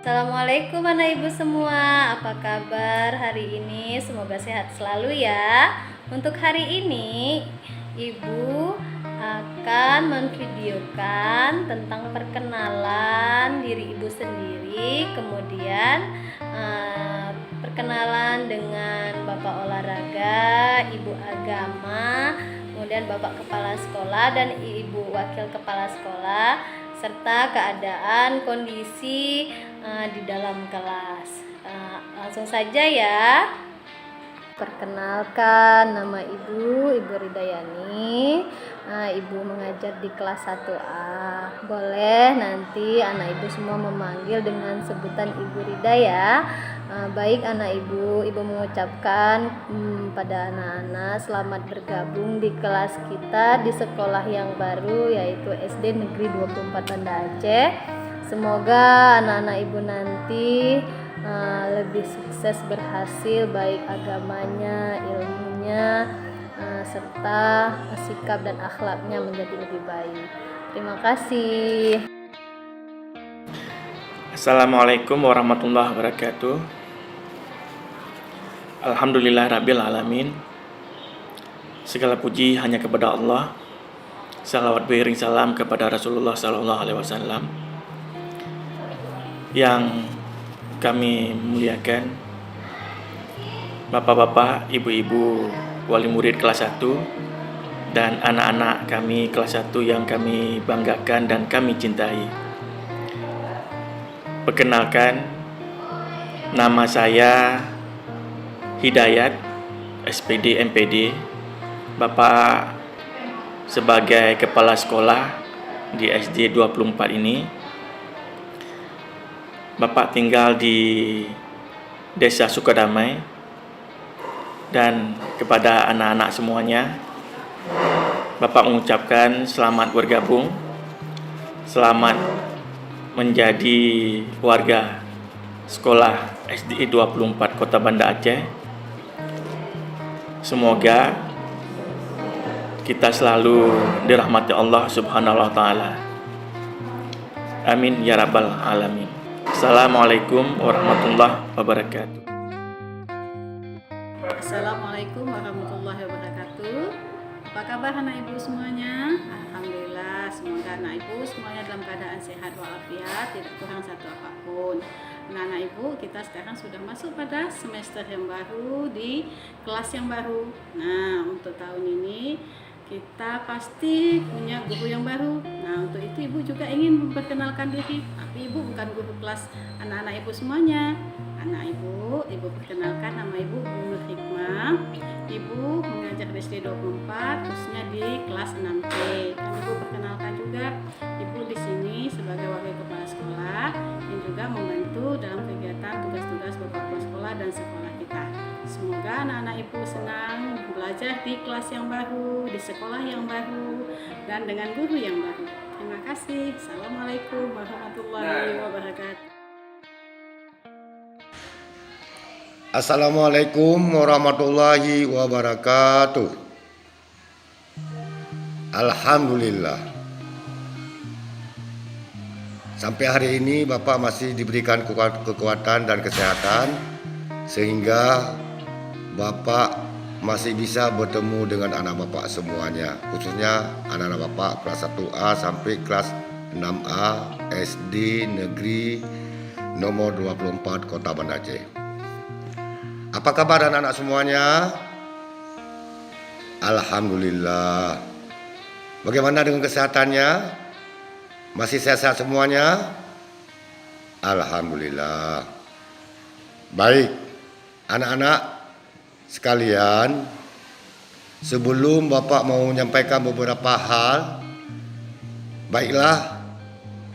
Assalamualaikum anak ibu semua, apa kabar hari ini? Semoga sehat selalu ya. Untuk hari ini ibu akan memvideokan tentang perkenalan diri ibu sendiri, kemudian perkenalan dengan bapak olahraga, ibu agama, kemudian bapak kepala sekolah dan ibu wakil kepala sekolah, serta keadaan kondisi di dalam kelas. Langsung saja ya. Perkenalkan, nama Ibu Ridayani. Ibu mengajar di kelas 1A. Boleh nanti anak ibu semua memanggil dengan sebutan Ibu Rida ya. Baik anak ibu mengucapkan pada anak-anak selamat bergabung di kelas kita di sekolah yang baru, yaitu SD Negeri 24 Banda Aceh. Semoga anak-anak ibu nanti lebih sukses, berhasil baik agamanya, ilmunya, serta sikap dan akhlaknya menjadi lebih baik. Terima kasih. Assalamualaikum warahmatullahi wabarakatuh. Alhamdulillahirabbil alamin. Segala puji hanya kepada Allah. Salawat beriring salam kepada Rasulullah sallallahu alaihi wasallam. Yang kami muliakan bapak-bapak, ibu-ibu, wali murid kelas 1 dan anak-anak kami kelas 1 yang kami banggakan dan kami cintai. Perkenalkan, nama saya Hidayat, SPD MPD. Bapak sebagai kepala sekolah di SD 24 ini. Bapak tinggal di Desa Sukadamai. Dan kepada anak-anak semuanya, Bapak mengucapkan selamat bergabung, selamat menjadi warga sekolah SD 24 Kota Banda Aceh. Semoga kita selalu dirahmati Allah Subhanahu wa Ta'ala. Amin ya rabbal alamin. Assalamualaikum warahmatullahi wabarakatuh. Assalamualaikum warahmatullahi wabarakatuh. Apa kabar anak ibu semuanya? Alhamdulillah, semoga anak ibu semuanya dalam keadaan sehat walafiat, tidak kurang satu apapun. Nah, anak ibu, kita sekarang sudah masuk pada semester yang baru di kelas yang baru. Nah, untuk tahun ini kita pasti punya guru yang baru. Nah, untuk itu ibu juga ingin memperkenalkan diri, tapi ibu bukan guru kelas anak-anak ibu semuanya. Anak ibu perkenalkan, nama ibu Bu Nur Hikmah. Ibu mengajar di SD 24, khususnya di kelas 6C. Dan ibu perkenalkan juga, ibu di sini sebagai wakil kepala sekolah yang juga membantu dalam kegiatan tugas-tugas bapak kepala sekolah dan sekolah kita. Semoga anak-anak ibu senang belajar di kelas yang baru, di sekolah yang baru, dan dengan guru yang baru. Terima kasih. Assalamualaikum warahmatullahi wabarakatuh. Assalamualaikum warahmatullahi wabarakatuh. Alhamdulillah, sampai hari ini Bapak masih diberikan kekuatan dan kesehatan, sehingga Bapak masih bisa bertemu dengan anak Bapak semuanya, khususnya anak-anak Bapak kelas 1A sampai kelas 6A SD Negeri nomor 24 Kota Banda Aceh. Apa kabar anak-anak semuanya? Alhamdulillah. Bagaimana dengan kesehatannya? Masih sehat-sehat semuanya? Alhamdulillah. Baik, anak-anak sekalian, sebelum Bapak mau menyampaikan beberapa hal, baiklah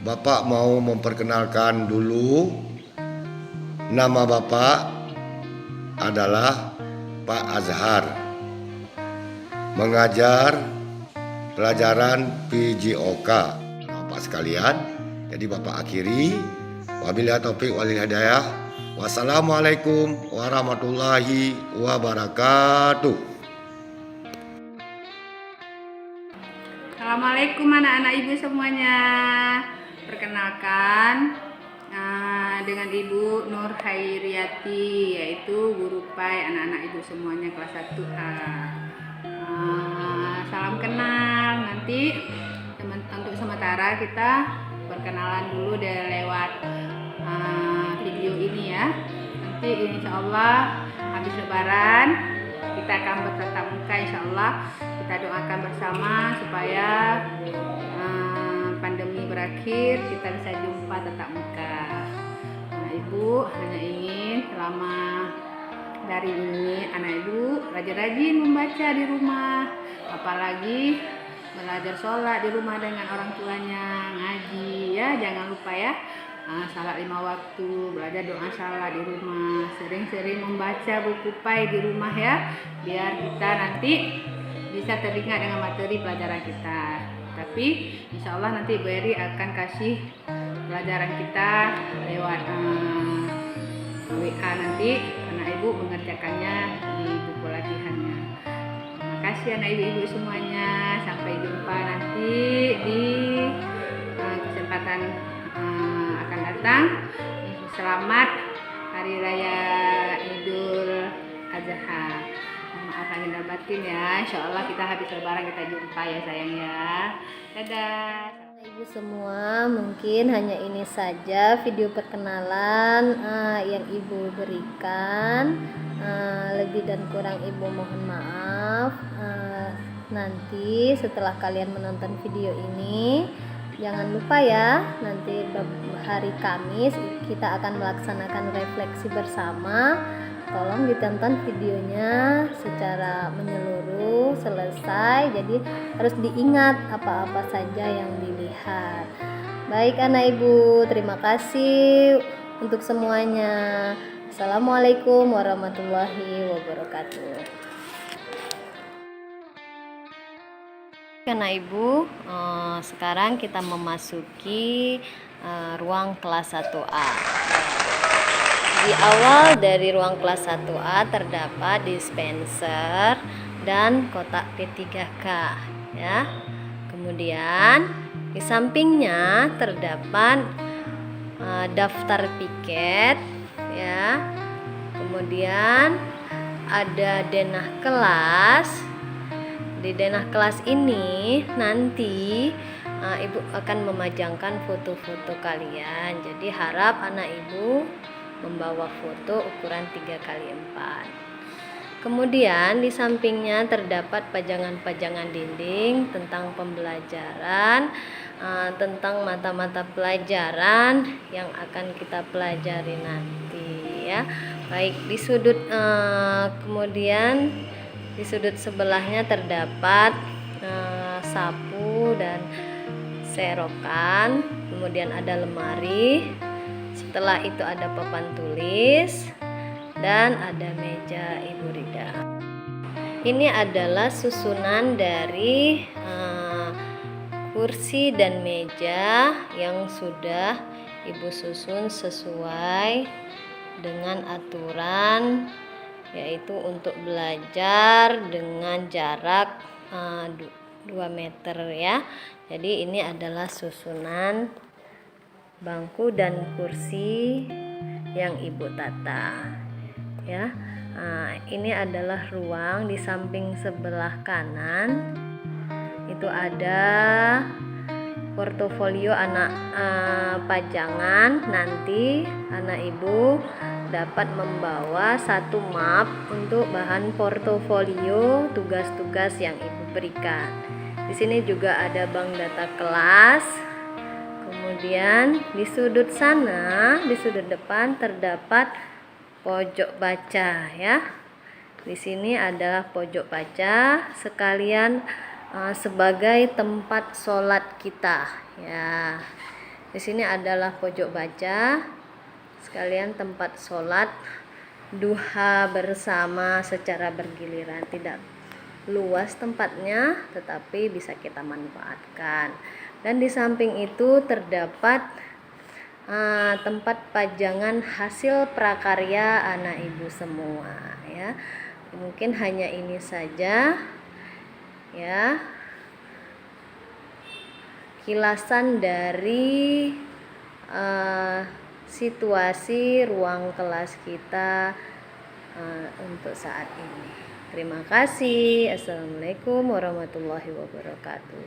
Bapak mau memperkenalkan dulu. Nama Bapak adalah Pak Azhar, mengajar pelajaran PJOK. Bapak sekalian, jadi Bapak akhiri. Wabillahi taufiq wal hidayah. Wassalamualaikum warahmatullahi wabarakatuh. Assalamualaikum anak-anak ibu semuanya. Perkenalkan, dengan Ibu Nur Hairiyati, yaitu guru PAI anak-anak Ibu semuanya kelas 1A. Salam kenal. Nanti untuk sementara kita perkenalan dulu lewat video ini ya. Nanti insya Allah habis lebaran kita akan bertatap muka, insya Allah kita doakan bersama supaya pandemi berakhir, kita bisa jumpa tatap muka. Nah, Ibu hanya ingin selama dari ini anak Ibu rajin-rajin membaca di rumah, apalagi belajar sholat di rumah dengan orang tuanya, ngaji ya, jangan lupa ya. Salat 5 waktu, belajar doa salat di rumah, sering-sering membaca buku PAI di rumah ya, biar kita nanti bisa teringat dengan materi pelajaran kita. Tapi insya Allah nanti Bu Eri akan kasih pelajaran kita lewat WA, nanti anak Ibu mengerjakannya di buku latihannya. Terima kasih anak Ibu semuanya, sampai jumpa nanti di kesempatan akan datang. Selamat Hari Raya Idul Adha. Maaf lahir dan batin ya. Insya Allah kita habis lebaran kita jumpa ya sayang ya. Dadah. Ibu semua, mungkin hanya ini saja video perkenalan yang Ibu berikan. Lebih dan kurang Ibu mohon maaf. Nanti setelah kalian menonton video ini, jangan lupa ya, nanti hari Kamis kita akan melaksanakan refleksi bersama. Tolong ditonton videonya secara menyeluruh selesai, jadi harus diingat apa-apa saja yang dilihat. Baik anak Ibu, terima kasih untuk semuanya. Assalamualaikum warahmatullahi wabarakatuh. Anak Ibu, sekarang kita memasuki ruang kelas 1A. Di awal dari ruang kelas 1A terdapat dispenser dan kotak P3K ya. Kemudian di sampingnya terdapat daftar piket ya. Kemudian ada denah kelas. Di denah kelas ini nanti Ibu akan memajangkan foto-foto kalian. Jadi harap anak Ibu membawa foto ukuran 3x4. Kemudian di sampingnya terdapat pajangan-pajangan dinding tentang pembelajaran, tentang mata-mata pelajaran yang akan kita pelajari nanti ya. Baik di sudut kemudian di sudut sebelahnya terdapat sapu dan serokan, kemudian ada lemari. Setelah itu ada papan tulis dan ada meja Ibu Rida. Ini adalah susunan dari kursi dan meja yang sudah Ibu susun sesuai dengan aturan, yaitu untuk belajar dengan jarak 2 meter ya. Jadi ini adalah susunan bangku dan kursi yang Ibu tata ya. Ini adalah ruang di samping sebelah kanan itu ada portofolio anak pajangan. Nanti anak Ibu dapat membawa satu map untuk bahan portofolio tugas-tugas yang Ibu berikan. Di sini juga ada bank data kelas. Kemudian di sudut sana, di sudut depan terdapat pojok baca ya. Di sini adalah pojok baca sekalian sebagai tempat sholat kita ya. Di sini adalah pojok baca sekalian tempat sholat duha bersama secara bergiliran. Tidak luas tempatnya, tetapi bisa kita manfaatkan. Dan di samping itu terdapat tempat pajangan hasil prakarya anak Ibu semua ya. Mungkin hanya ini saja ya, kilasan dari situasi ruang kelas kita untuk saat ini. Terima kasih. Assalamualaikum warahmatullahi wabarakatuh.